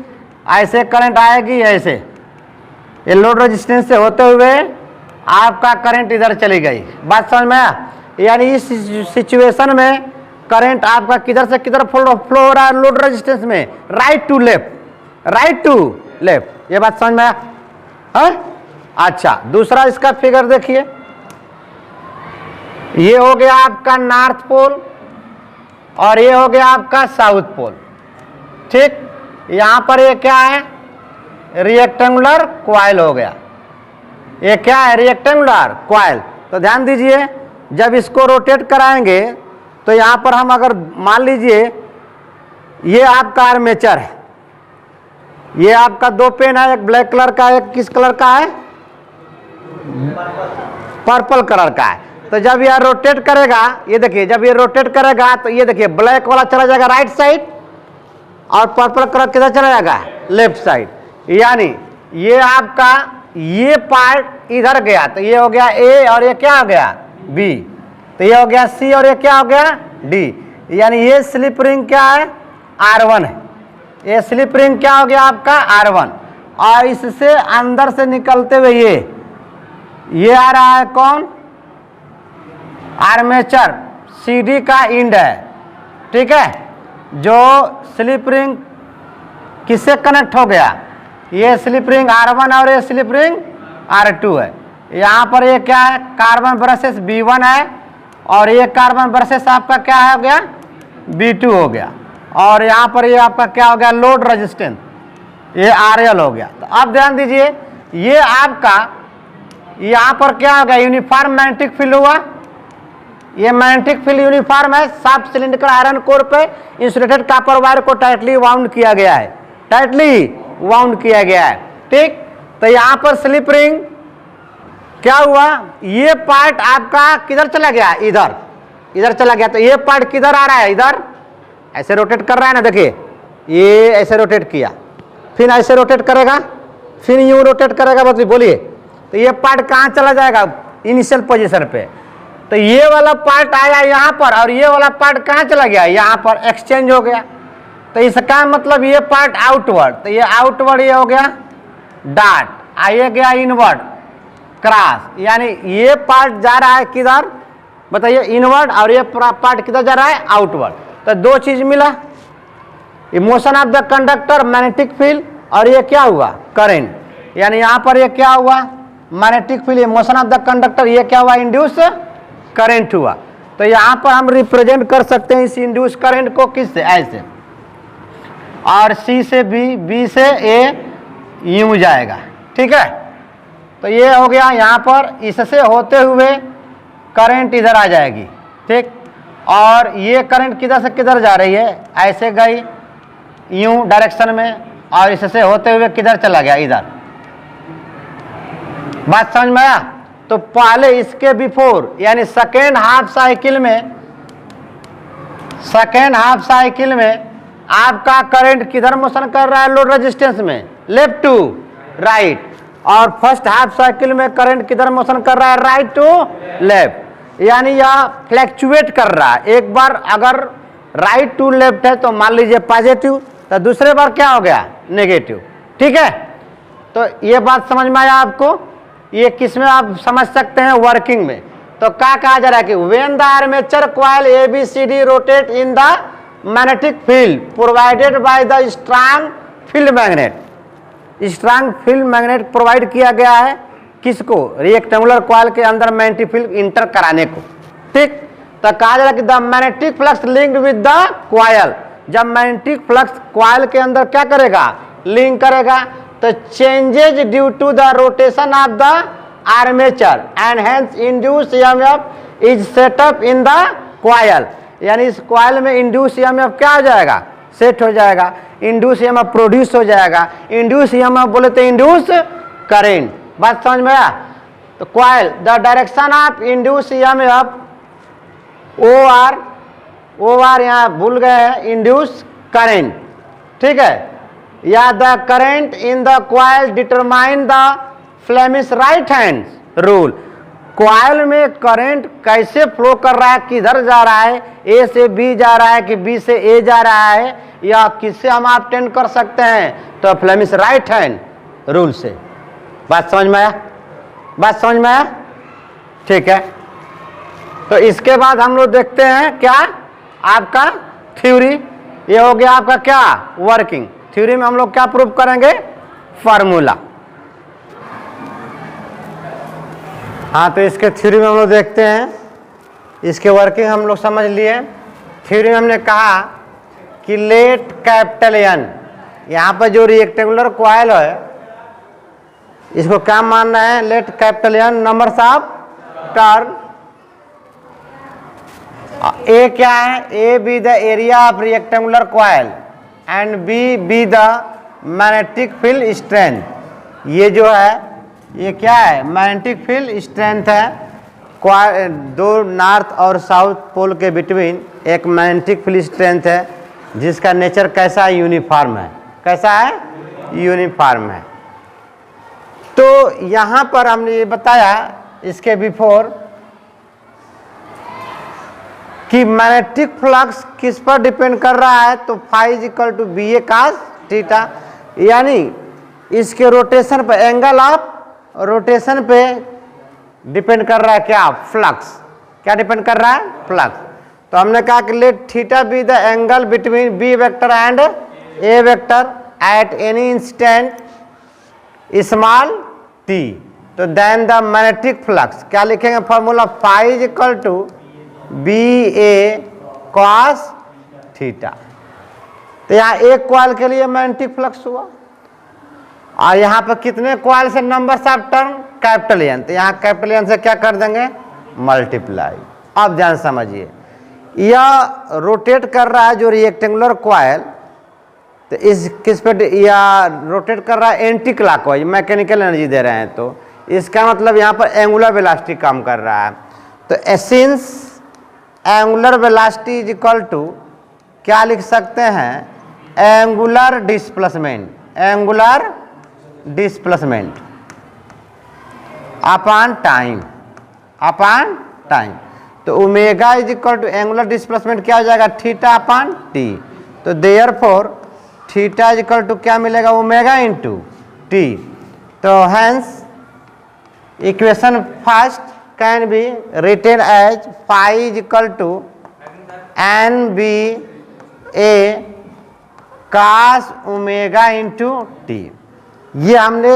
ऐसे करंट आएगी ऐसे, ये लोड रेजिस्टेंस से होते हुए आपका करंट इधर चली गई। बात समझ में आया? यानी इस सिचुएशन में करंट आपका किधर से किधर फ्लो हो रहा है लोड रेजिस्टेंस में, right to left, right to left. ये बात समझ में आया? अच्छा, दूसरा इसका फिगर देखिए, ये हो गया आपका नॉर्थ पोल और ये हो गया आपका साउथ पोल। ठीक, यहां पर ये क्या है, रेक्टेंगुलर कॉइल हो गया। ये क्या है, रेक्टेंगुलर कॉइल। तो ध्यान दीजिए, जब इसको रोटेट कराएंगे तो यहां पर हम अगर मान लीजिए ये आपका आर्मेचर है, ये आपका दो पेन है, एक ब्लैक कलर का, एक किस कलर का है, पर्पल कलर का है। तो जब यह रोटेट करेगा, ये देखिए जब ये रोटेट करेगा तो ये देखिए ब्लैक वाला चला जाएगा राइट साइड और पर्पल कलर किधर चला जाएगा, लेफ्ट साइड। यानी ये आपका ये पार्ट इधर गया तो ये हो गया ए और ये क्या हो गया बी, तो ये हो गया सी और ये क्या हो गया डी। यानी ये स्लिप रिंग क्या है, R1 है। ये स्लिप रिंग क्या हो गया आपका R1, और इससे अंदर से निकलते हुए ये आ रहा है कौन, आर्मेचर, CD का इंड है। ठीक है, जो स्लिप रिंग किससे कनेक्ट हो गया, ये स्लिप रिंग R1 और ये स्लिप रिंग R2 है। यहाँ पर ये क्या है, कार्बन ब्रशेस B1 है और ये कार्बन ब्रशेस आपका क्या हो गया, B2 हो गया, और यहाँ पर ये आपका क्या हो गया, लोड रेजिस्टेंस, ये RL हो गया। तो अब ध्यान दीजिए, ये आपका यहाँ पर क्या हो गया, यूनिफॉर्म मैग्नेटिक फील्ड हुआ। ये मैग्नेटिक फील्ड यूनिफॉर्म है, साफ सिलिंड्रिकल आयरन कोर पे इंसुलेटेड कॉपर वायर को टाइटली वाउंड किया गया है, टाइटली वाउंड किया गया है। ठीक, तो यहाँ पर स्लिप रिंग क्या हुआ, ये पार्ट आपका किधर चला गया, इधर, इधर चला गया। तो ये पार्ट किधर आ रहा है, इधर ऐसे रोटेट कर रहा है ना, देखिए ये ऐसे रोटेट किया, फिर ऐसे रोटेट करेगा, फिर यूं रोटेट करेगा, बस बोलिए। तो ये पार्ट कहाँ चला जाएगा, इनिशियल पोजीशन पे। तो ये वाला पार्ट आया यहाँ पर और ये वाला पार्ट कहाँ चला गया, यहाँ पर एक्सचेंज हो गया। तो इसका मतलब ये पार्ट आउटवर्ड, तो ये आउटवर्ड ये हो गया डॉट, आइए गया इनवर्ड क्रॉस, यानी ये पार्ट जा रहा है किधर बताइए, इनवर्ड, और ये पार्ट किधर जा रहा है, आउटवर्ड। तो दो चीज मिला, motion of the conductor magnetic field, और ये क्या हुआ, करंट। यानी यहाँ पर ये क्या हुआ, magnetic field, motion of the conductor, ये क्या हुआ, इंड्यूस करंट हुआ। तो यहाँ पर हम रिप्रेजेंट कर सकते हैं इस इंड्यूस करंट को किससे, ऐसे, और सी से बी, बी से ए, यूं जाएगा। ठीक है, तो ये हो गया, यहाँ पर इससे होते हुए करंट इधर आ जाएगी। ठीक, और ये करंट किधर से किधर जा रही है, ऐसे गई यूं डायरेक्शन में, और इससे होते हुए किधर चला गया, इधर। बात समझ में आया? तो पहले इसके बिफोर, यानी सेकेंड हाफ साइकिल में, सेकेंड हाफ साइकिल में आपका करंट किधर मोशन कर रहा है, लोड रेजिस्टेंस में, लेफ्ट टू राइट, और फर्स्ट हाफ साइकिल में करंट किधर मोशन कर रहा है, राइट टू लेफ्ट। यानी यह फ्लैक्चुएट कर रहा है, एक बार अगर राइट टू लेफ्ट है तो मान लीजिए पॉजिटिव, तो दूसरे बार क्या हो गया, नेगेटिव। ठीक है, तो ये बात समझ में आया आपको, ये किस में आप समझ सकते हैं, वर्किंग में। तो क्या कहा जा रहा है कि when the armature coil ABCD rotate in the magnetic field provided by the strong field magnet, strong field magnet provide किया गया है किसको, रेक्टेंगुलर कॉइल के अंदर मैग्नेटिक फील्ड इंटर कराने को। ठीक, तो कहा जा रहा है कि the magnetic flux linked with the coil, जब मैग्नेटिक फ्लक्स कॉइल के अंदर क्या करेगा, लिंक करेगा, तो changes due to the rotation of the armature and hence induce EMF is set up in the coil. यानी इस कॉइल में इंड्यूस EMF क्या हो जाएगा, सेट हो जाएगा, इंड्यूस EMF प्रोड्यूस हो जाएगा। इंड्यूस EMF बोले तो इंड्यूस करेंट। बात समझ में आया? तो coil the direction of induce EMF OR यहाँ भूल गए हैं, इंड्यूस करेंट। ठीक है, या the current in the coil determine the Flemish right hand rule, coil में करंट कैसे फ्लो कर रहा है, किधर जा रहा है, ए से बी जा रहा है कि बी से ए जा रहा है, या किससे हम ऑब्टेन कर सकते हैं, तो फ्लेमिश राइट हैंड रूल से। बात समझ में आया? बात समझ में आया? ठीक है। तो इसके बाद हम लोग देखते हैं क्या, आपका थ्योरी। ये हो गया आपका क्या, वर्किंग। थ्योरी में हम लोग क्या प्रूव करेंगे, फार्मूला। हाँ, तो इसके थ्योरी में हम लोग देखते हैं, इसके वर्किंग हम लोग समझ लिए। थ्योरी में हमने कहा कि लेट कैपिटल एन, यहाँ पर जो रेक्टेंगुलर कॉइल है इसको क्या मानना है, let capital N numbers of turn. A क्या है, A be the area of rectangular coil and B be the magnetic field strength. ये जो है ये क्या है, मैग्नेटिक फील्ड स्ट्रेंथ है। दो नॉर्थ और साउथ पोल के बिटवीन एक मैग्नेटिक फील्ड स्ट्रेंथ है जिसका नेचर कैसा है, यूनिफॉर्म है। कैसा है, यूनिफॉर्म है। तो यहाँ पर हमने ये बताया इसके बिफोर कि मैग्नेटिक फ्लक्स किस पर डिपेंड कर रहा है, तो phi is equal to B A cos theta, यानी इसके रोटेशन पर, एंगल ऑफ रोटेशन पे डिपेंड कर रहा है क्या, फ्लक्स। क्या डिपेंड कर रहा है, फ्लक्स। तो हमने कहा कि let theta be the angle between B vector and A vector at any instant small t. तो देन द मैग्नेटिक फ्लक्स क्या लिखेंगे, formula phi is equal to B A cos theta. तो यहाँ एक कॉइल के लिए मैग्नेटिक फ्लक्स हुआ, और यहाँ पर कितने कॉइल से numbers of turn, capital N. तो यहाँ कैपिटल एन से क्या कर देंगे, मल्टीप्लाई। अब ध्यान समझिए, यह रोटेट कर रहा है जो रेक्टेंगुलर कॉइल, तो इस किस पे, या रोटेट कर रहा है एंटी क्लॉकवाइज, मैकेनिकल एनर्जी दे रहे हैं, तो इसका मतलब यहाँ पर एंगुलर वेलोसिटी काम कर रहा है। तो since angular velocity is equal to क्या लिख सकते हैं, angular displacement, angular displacement upon time, upon time. तो omega is equal to angular displacement क्या हो जाएगा, थीटा अपॉन टी। तो therefore theta is equal to क्या मिलेगा, ओमेगा इंटू टी। तो hence equation first can be written as phi is equal to N B A cos omega into T. ये हमने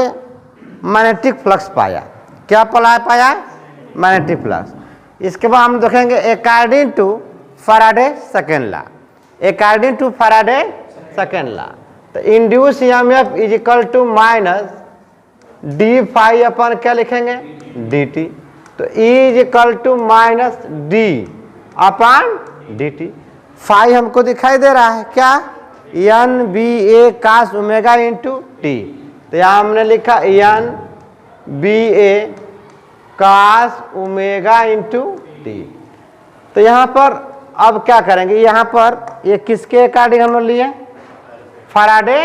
magnetic flux पाया। क्या पाया, magnetic flux. इसके बाद हम देखेंगे according to Faraday second law, according to Faraday second law. तो induce EMF is equal to minus D phi upon क्या लिखेंगे, डी टी। तो E is equal to minus D upon D T. Phi हमको दिखाई दे रहा है क्या, N B A cos omega into T. तो यहाँ हमने लिखा N B A cos omega into T. तो यहाँ पर अब क्या करेंगे, यहाँ पर ये किसके अकॉर्डिंग हम लोग लिए, Faraday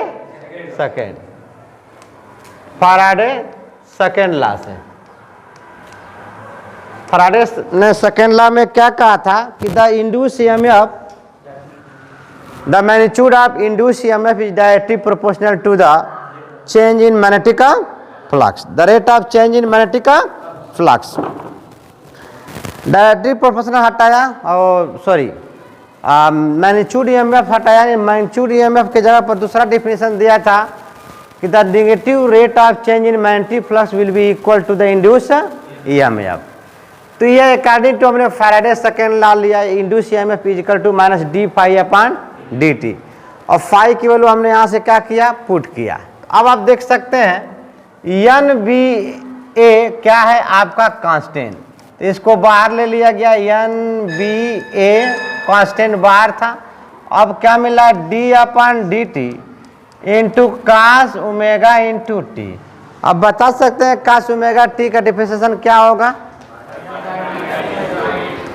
second, Faraday second law से। फैराडे ने सेकेंड लॉ में क्या कहा था कि the induce EMF, the magnitude of induce EMF is directly proportional to the change in magnetic flux, the rate of change in magnetic flux। Directly proportional हटाया, और sorry magnitude EMF हटाया, magnitude EMF के जगह पर दूसरा definition दिया था कि the negative rate of change in magnetic flux will be equal to the induce EMF. तो ये अकॉर्डिंग टू हमने फैराडे सेकेंड लॉ लिया, induce EMF is equal to minus D phi upon D t, और phi की value हमने यहाँ से क्या किया, पुट किया। अब आप देख सकते हैं एन बी ए क्या है आपका कांस्टेंट, तो इसको बाहर ले लिया गया, एन बी ए कांस्टेंट बाहर था। अब क्या मिला, D upon D T into cos omega into T. अब बता सकते हैं कास ओमेगा टी का डिफरेंशिएशन क्या होगा,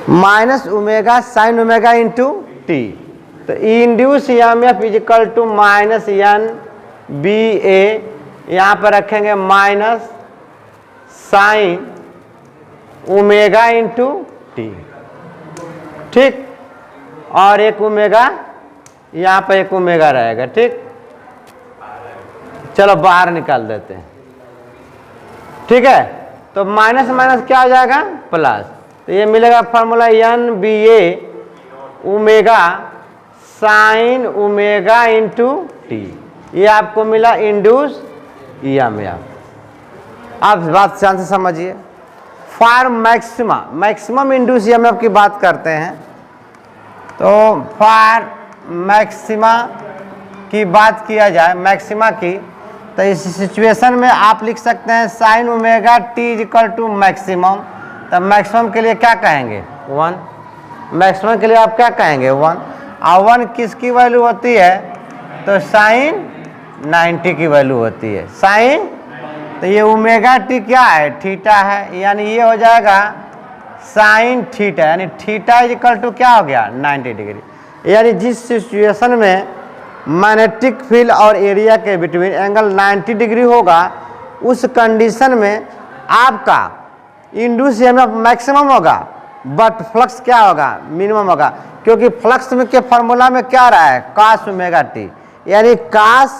minus omega sine omega into T. तो induce EMF is equal to minus N B A, यहाँ पर रखेंगे minus sine omega into T, ठीक। और एक ओमेगा यहाँ पर एक ओमेगा रहेगा, ठीक। चलो बाहर निकाल देते हैं, ठीक है। तो माइनस माइनस क्या हो जाएगा, प्लस। तो ये मिलेगा formula N B A omega sine omega into T, ये आपको मिला इंड्यूस ईएमएफ। आप बात ध्यान से समझिए। For maxima, maximum induce EMF की बात करते हैं, तो फॉर मैक्सिमा की बात किया जाए, मैक्सिमा की, तो इस सिचुएशन में आप लिख सकते हैं sine omega t is equal to maximum. तो मैक्सिमम के लिए क्या कहेंगे, 1। मैक्सिमम के लिए आप क्या कहेंगे, 1। और 1 किसकी वैल्यू होती है, तो साइन 90 की वैल्यू होती है, साइन। तो ये ओमेगा टी क्या है, थीटा है, यानी ये हो जाएगा साइन थीटा, यानी थीटा इज इक्वल टू क्या हो गया, 90 डिग्री। यानी जिस सिचुएशन में मैग्नेटिक फील्ड और एरिया के बिटवीन एंगल 90 डिग्री होगा, उस कंडीशन में आपका इंड्यूस ईएमएफ मैक्सिमम होगा, बट फ्लक्स क्या होगा, मिनिमम होगा। क्योंकि फ्लक्स में के फार्मूला में क्या रहा है, कास ओमेगा टी, यानी कास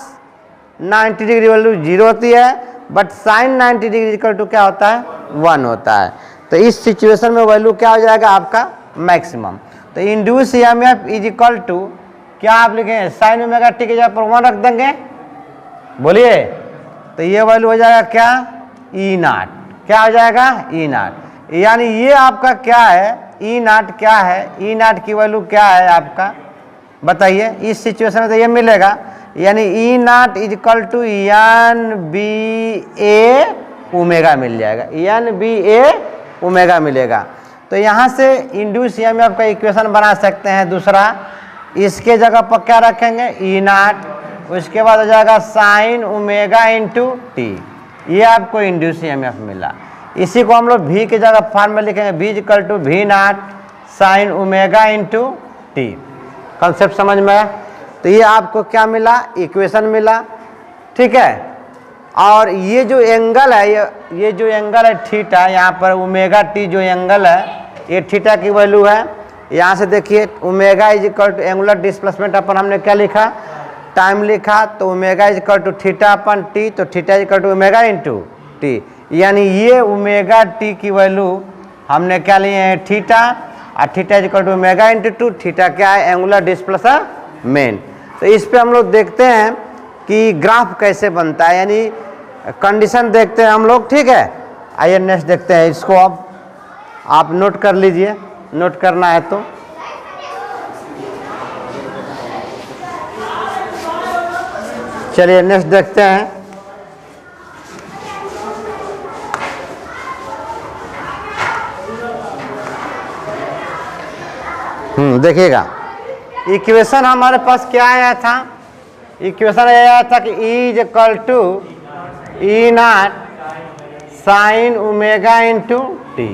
90 डिग्री वैल्यू 0 होती है, but sine 90 degree equal to क्या होता है, 1 होता है। तो इस सिचुएशन में वैल्यू क्या हो जाएगा आपका, मैक्सिमम। तो induce EMF is equal to क्या आप लिखेंगे, साइन ओमेगा टी की जगह पर 1 रख देंगे, बोलिए। तो ये वैल्यू हो जाएगा क्या, ई नाट, क्या हो जाएगा, ई नाट। यानी ये आपका क्या है, ई नाट क्या है, ई नाट की वैल्यू क्या है आपका, बताइए। इस सिचुएशन में तो ये मिलेगा, यानी E naught is equal to N B A omega मिल जाएगा, एन बी ए ओमेगा मिलेगा। तो यहाँ से इंड्यूस ईएमएफ का इक्वेशन बना सकते हैं दूसरा। इसके जगह पर क्या रखेंगे, ई नाट, उसके बाद हो जाएगा साइन ओमेगा इंटू टी, ये आपको इंड्यूस ईएमएफ मिला। इसी को हम लोग भी की जगह फॉर्म में लिखेंगे, भी इज इक्वल टू भी naught sine omega into T. Concept समझ में आया। तो ये आपको क्या मिला, इक्वेशन मिला, ठीक है। और ये जो एंगल है, ये जो एंगल है थीटा, यहाँ पर ओमेगा टी जो एंगल है, ये थीटा की वैल्यू है। यहाँ से देखिए omega is equal to angular displacement upon हमने क्या लिखा, टाइम लिखा, तो omega is equal to theta upon T, तो theta is equal to omega into T. यानी ये ओमेगा टी की वैल्यू हमने क्या लिए हैं, थीटा, और theta is equal to omega into 2। Theta क्या है, एंगुलर डिस्प्लेसमेंट। तो इस पे हम लोग देखते हैं कि ग्राफ कैसे बनता है, यानी कंडीशन देखते हैं हम लोग, ठीक है। आइए नेक्स्ट देखते हैं इसको। अब आप नोट कर लीजिए, नोट करना है तो। चलिए नेक्स्ट देखते हैं। देखिएगा इक्वेशन हमारे पास क्या आया था, इक्वेशन आया था कि E is equal to E naught sine omega into t.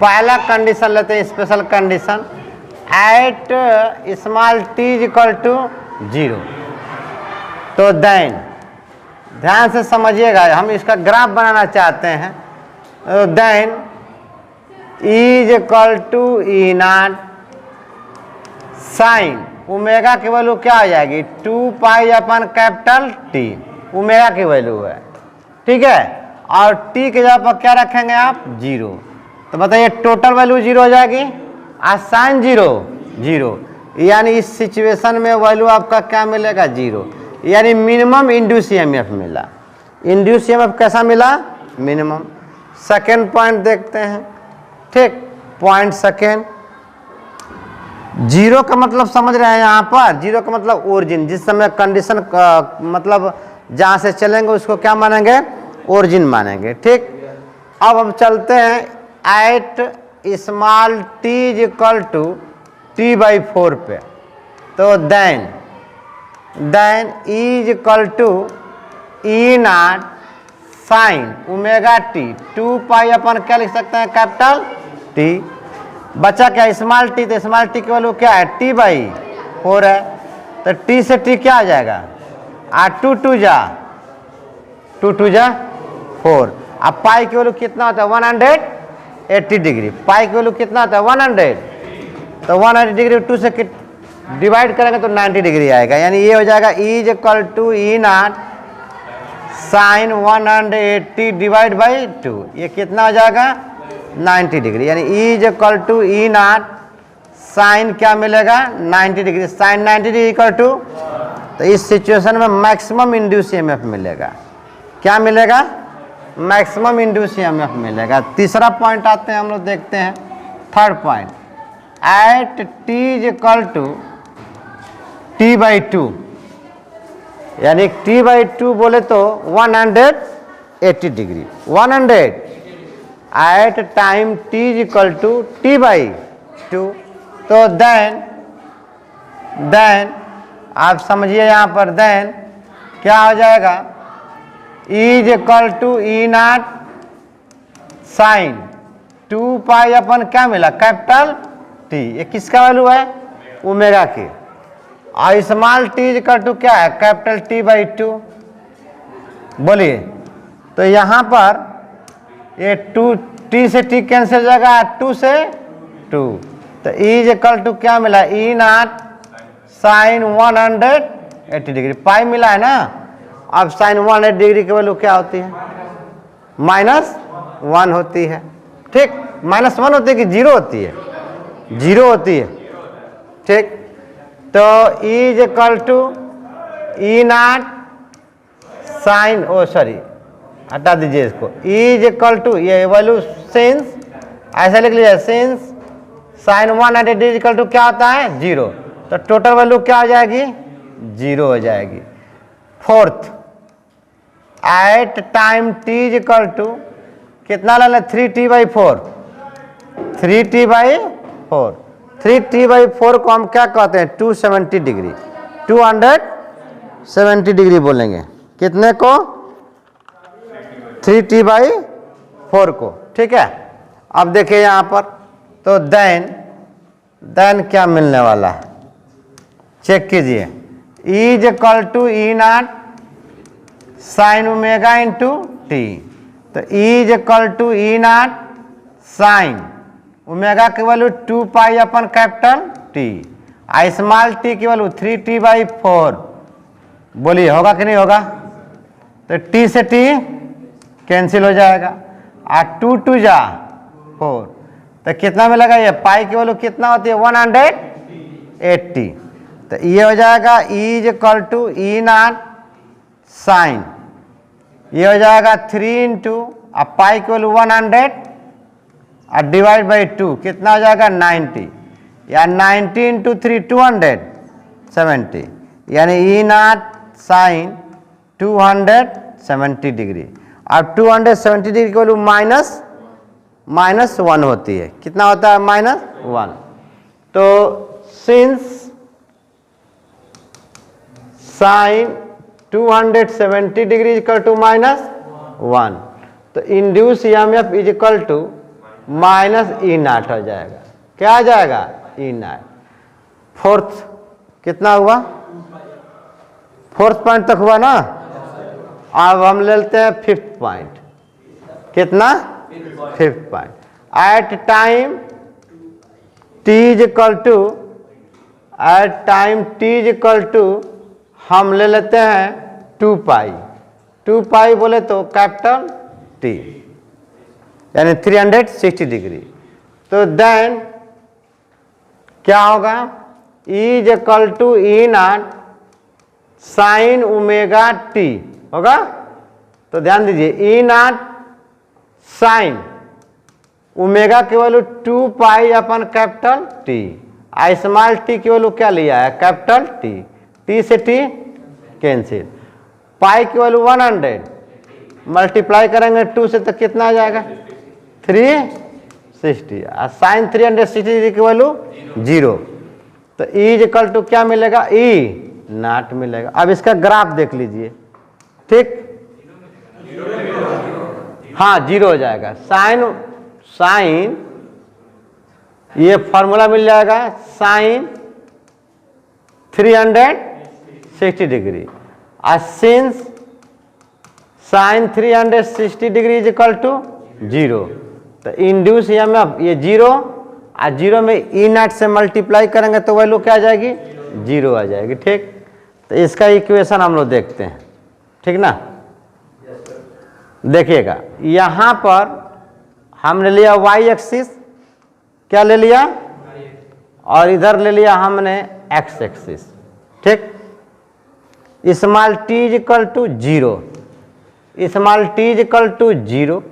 पहला कंडीशन लेते हैं, special condition, at small t is equal to 0। तो देन ध्यान से समझिएगा, हम इसका ग्राफ बनाना चाहते हैं। तो then E is equal to E naught sine omega की वैल्यू क्या हो जाएगी, 2 pi upon capital T, omega की वैल्यू है, ठीक है। और टी के जगह पर क्या रखेंगे आप, 0। तो बताइए टोटल वैल्यू 0 हो जाएगी, और साइन 0, यानी इस सिचुएशन में वैल्यू आपका क्या मिलेगा, 0। यानी मिनिमम इंड्यूस ईएमएफ मिला। इंड्यूस ईएमएफ कैसा मिला, मिनिमम। सेकेंड पॉइंट देखते हैं, ठीक। पॉइंट सेकेंड, 0 का मतलब समझ रहे हैं यहाँ पर, 0 का मतलब ओरिजिन, जिस समय कंडीशन मतलब जहाँ से चलेंगे उसको क्या मानेंगे, ओरिजिन मानेंगे, ठीक। अब हम चलते हैं at small t is equal to T/4 पे। तो then E is equal to E naught sine omega t, 2 pi upon क्या लिख सकते हैं, कैपिटल टी। बचा क्या, स्मॉल टी, तो स्मॉल टी की वैल्यू क्या है, T/4 है। तो टी से टी क्या आ जाएगा, 2 2 जा 4। अब पाई की वैल्यू कितना होता है, 80 डिग्री। पाई की वैल्यू कितना आता है 100, तो 100 डिग्री 2 से डिवाइड करेंगे तो 90 डिग्री आएगा, यानी ये हो जाएगा E is equal to E naught sine 180 divide by 2, ये कितना हो जाएगा 90 डिग्री, यानी E is equal to E naught sine क्या मिलेगा 90 degree, sine 90 degree equal to, तो इस सिचुएशन में मैक्सिमम इंड्यूस ईएमएफ मिलेगा। क्या मिलेगा? मैक्सिमम इंड्यूस ईएमएफ मिलेगा। तीसरा पॉइंट आते हैं हम लोग, देखते हैं third point, at t is equal to T by 2, यानी टी बाई 2 बोले तो 180 degree, 100 at time t is equal to T by 2, तो देन आप समझिए यहाँ पर, देन क्या हो जाएगा is equal to E naught sine 2 pi upon क्या मिला कैपिटल टी, ये किसका वैल्यू है ओमेगा की, और small t is equal to क्या है कैपिटल टी बाई 2। बोलिए, तो यहाँ पर ये 2 टी से टी कैंसिल हो जाएगा, 2 से 2, तो ई इज इक्वल टू क्या मिला ई नॉट साइन 180 डिग्री, पाई मिला है ना। अब साइन 180 डिग्री की वैल्यू क्या होती है -1 होती है, ठीक, -1 होती है कि 0 होती है, 0 होती है, ठीक। तो E is equal to E naught sine, oh sorry हटा दीजिए इसको, E इज इक्वल टू ये वैल्यू सिंस, ऐसा लिख लीजिए since sine 180 degree equal to क्या होता है 0, तो टोटल वैल्यू क्या हो जाएगी 0 हो जाएगी। Fourth, at time t is equal to कितना लेना 3t by 4, 3t by 4, 3t by 4 को हम क्या कहते हैं 270 डिग्री, 270 डिग्री बोलेंगे, कितने को 3t बाई 4 को, ठीक है। अब देखिए यहाँ पर, तो देन क्या मिलने वाला है चेक कीजिए, E is equal to E naught sine omega into T, तो E is equal to E naught sine omega की value 2 pi upon capital T, आई स्मॉल टी की वैल्यू 3t बाई 4। बोलिए होगा कि नहीं होगा? तो t से t कैंसिल हो जाएगा, और 2 2 जा 4, तो कितना मिलेगा ये पाई की वैल्यू कितना होती है 180, तो ये हो जाएगा E is equal to E naught sine, ये हो जाएगा 3 इंटू अब पाई की वैल्यू 100 और डिवाइड बाई 2 कितना हो जाएगा 90, या 90 इंटू 3 270, यानी ई नॉट साइन 270 डिग्री। अब 270 डिग्री की वैल्यू -1 होती है, कितना होता है -1, तो since sine 270 degree equal to -1, तो induce EMF is equal to -E naught हो जाएगा, क्या आ जाएगा E नॉट। फोर्थ कितना हुआ, फोर्थ पॉइंट तक हुआ ना। अब हम लेते हैं फिफ्थ पॉइंट, कितना fifth point, at time t is equal to, at time t is equal to हम ले लेते हैं 2 पाई, 2 पाई बोले तो कैपिटल T, यानी 360 डिग्री, तो देन क्या होगा E is equal to E naught sine omega t होगा। तो ध्यान दीजिए ई नॉट साइन ओमेगा की value 2 pi upon capital T, आई स्मॉल टी की वैल्यू क्या लिया है कैपिटल टी, टी से टी कैंसिल, पाई की वैल्यू 100 मल्टीप्लाई करेंगे 2 से तो कितना आ जाएगा 360, और साइन 360 डिग्री की वैल्यू 0, तो E इज इक्वल टू क्या मिलेगा E नॉट मिलेगा। अब इसका ग्राफ देख लीजिए, ठीक, हाँ 0 हो जाएगा, साइन ये फॉर्मूला मिल जाएगा साइन 360 डिग्री, और since sine 360 degree is equal to 0, तो इंड्यूस ईएमएफ ये 0 और 0 में ई नॉट से मल्टीप्लाई करेंगे तो वैल्यू क्या आ जाएगी, 0 आ जाएगी। ठीक, तो इसका इक्वेशन हम लोग देखते हैं, ठीक ना। देखिएगा यहाँ पर हमने लिया वाई एक्सिस, क्या ले लिया, और इधर ले लिया हमने एक्स एक्सिस। ठीक, small t is equal to 0, small t is equal to 0।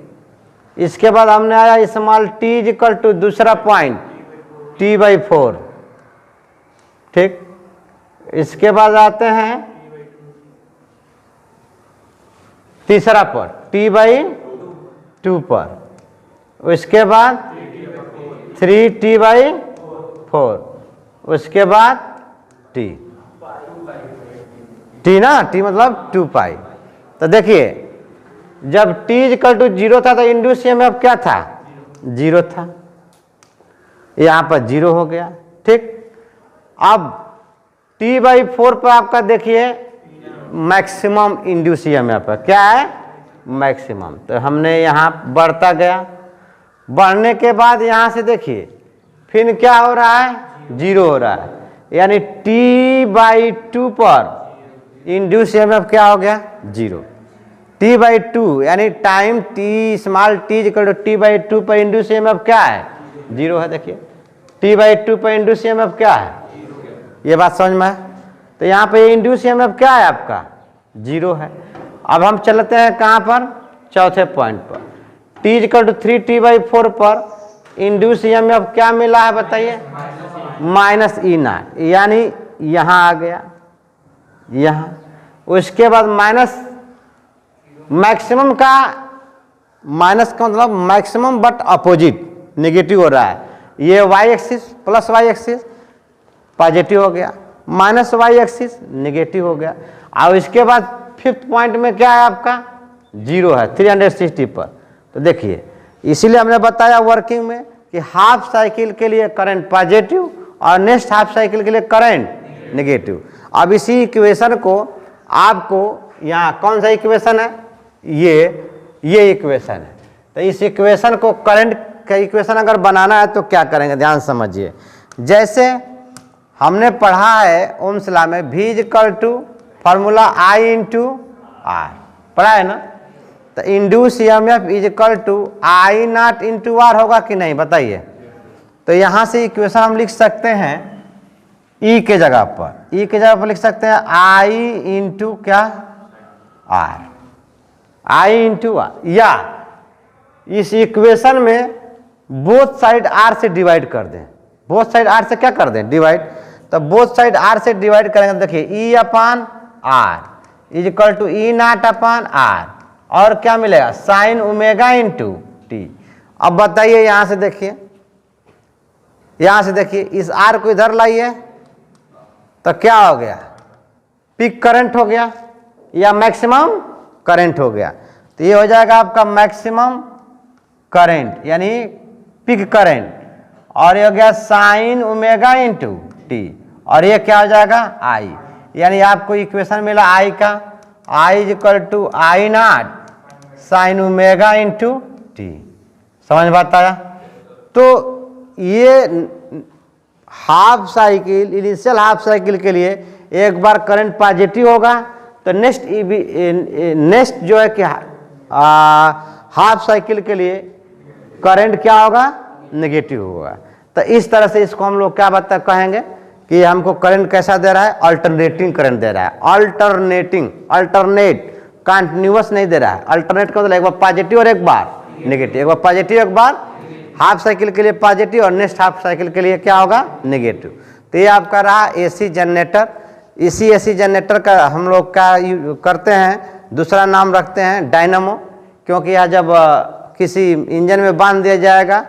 इसके बाद हमने आया small t is equal to दूसरा पॉइंट t/4। ठीक, इसके बाद आते हैं तीसरा पर t/2 पर, उसके बाद 3t/4, उसके बाद t ना, t मतलब 2 पाई। तो देखिए जब t इक्वल टू 0 था तो इंड्यूस ईएमएफ क्या था, 0 था, यहाँ पर 0 हो गया। ठीक, अब t/4 पर आपका देखिए मैक्सिमम इंड्यूस ईएमएफ है, क्या है, मैक्सिमम। तो हमने यहाँ बढ़ता गया, बढ़ने के बाद यहाँ से देखिए फिर क्या हो रहा है, 0 हो रहा है, यानी t/2 पर इंड्यूस ईएमएफ क्या हो गया, 0। t/2 यानी time t small t equal to t/2 पर इंड्यूस ईएमएफ क्या है, 0 है। देखिए t/2 पर इंड्यूस ईएमएफ क्या है, ये बात समझ में है। तो यहाँ पे इंड्यूस ईएमएफ क्या है आपका, 0 है। अब हम चलते हैं कहाँ पर, चौथे पॉइंट पर, t इक्वल टू 3t/4 पर इंड्यूस ईएमएफ क्या मिला है बताइए, -E0, यानी यहाँ आ गया, यहाँ। उसके बाद माइनस, मैक्सिमम का माइनस का मतलब मैक्सिमम बट अपोजिट नेगेटिव हो रहा है। ये y axis plus y axis positive हो गया, माइनस y एक्सिस नेगेटिव हो गया। और इसके बाद फिफ्थ पॉइंट में क्या है आपका, 0 है 360 पर। तो देखिए इसीलिए हमने बताया वर्किंग में कि हाफ साइकिल के लिए करंट पॉजिटिव और नेक्स्ट हाफ साइकिल के लिए करंट नेगेटिव। अब इसी इक्वेशन को आपको यहाँ कौन सा इक्वेशन है, ये इक्वेशन है। तो इस इक्वेशन को करंट का इक्वेशन अगर बनाना है तो क्या करेंगे, ध्यान समझिए। जैसे हमने पढ़ा है ओम्स लॉ में V equal to formula I into R, पढ़ा है ना। तो induce EMF is equal to I naught into R होगा कि नहीं बताइए। तो यहाँ से इक्वेशन हम लिख सकते हैं E के जगह पर, E के जगह पर लिख सकते हैं I इंटू क्या, R, I इंटू R। या इस इक्वेशन में बोथ साइड R से डिवाइड कर दें, बोथ साइड R से क्या कर दें, डिवाइड। तो बोथ साइड R से डिवाइड करेंगे, देखिए E upon R is equal to E naught upon R, और क्या मिलेगा, साइन ओमेगा इंटू टी। अब बताइए यहाँ से देखिए, यहाँ से देखिए इस R को इधर लाइए तो क्या हो गया, पीक करंट हो गया या मैक्सिमम करंट हो गया। तो ये हो जाएगा आपका मैक्सिमम करंट यानी पीक करंट, और ये हो गया साइन ओमेगा इंटू टी, और ये क्या हो जाएगा I, यानी आपको इक्वेशन मिला I का, I is equal to I naught sine omega into t. समझ बात आया। तो ये half cycle, initial half cycle के लिए एक बार करंट पॉजिटिव होगा तो नेक्स्ट जो है कि हाफ साइकिल के लिए करंट क्या होगा, नेगेटिव होगा। तो इस तरह से इसको हम लोग क्या कहेंगे कि हमको करंट कैसा दे रहा है, अल्टरनेटिंग करंट दे रहा है। अल्टरनेट कंटिन्यूअस नहीं दे रहा है। अल्टरनेट का मतलब एक बार पॉजिटिव और एक बार नेगेटिव, एक बार पॉजिटिव एक बार हाफ साइकिल के लिए पॉजिटिव और नेक्स्ट हाफ साइकिल के लिए क्या होगा, नेगेटिव। तो ये आपका रहा एसी जनरेटर। इसी एसी जनरेटर का हम लोग क्या करते हैं, दूसरा नाम रखते हैं डायनामो, क्योंकि यह जब किसी इंजन में बांध दिया जाएगा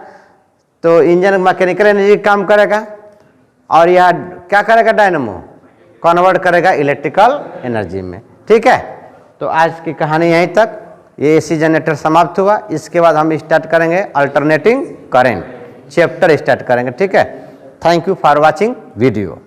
तो इंजन मैकेनिकल एनर्जी काम करेगा, और यह क्या करेगा, डायनामो कन्वर्ट करेगा इलेक्ट्रिकल एनर्जी में। ठीक है, तो आज की कहानी यहीं तक, ये एसी जनरेटर समाप्त हुआ। इसके बाद हम स्टार्ट करेंगे अल्टरनेटिंग करंट चैप्टर स्टार्ट करेंगे। ठीक है, thank you for watching video.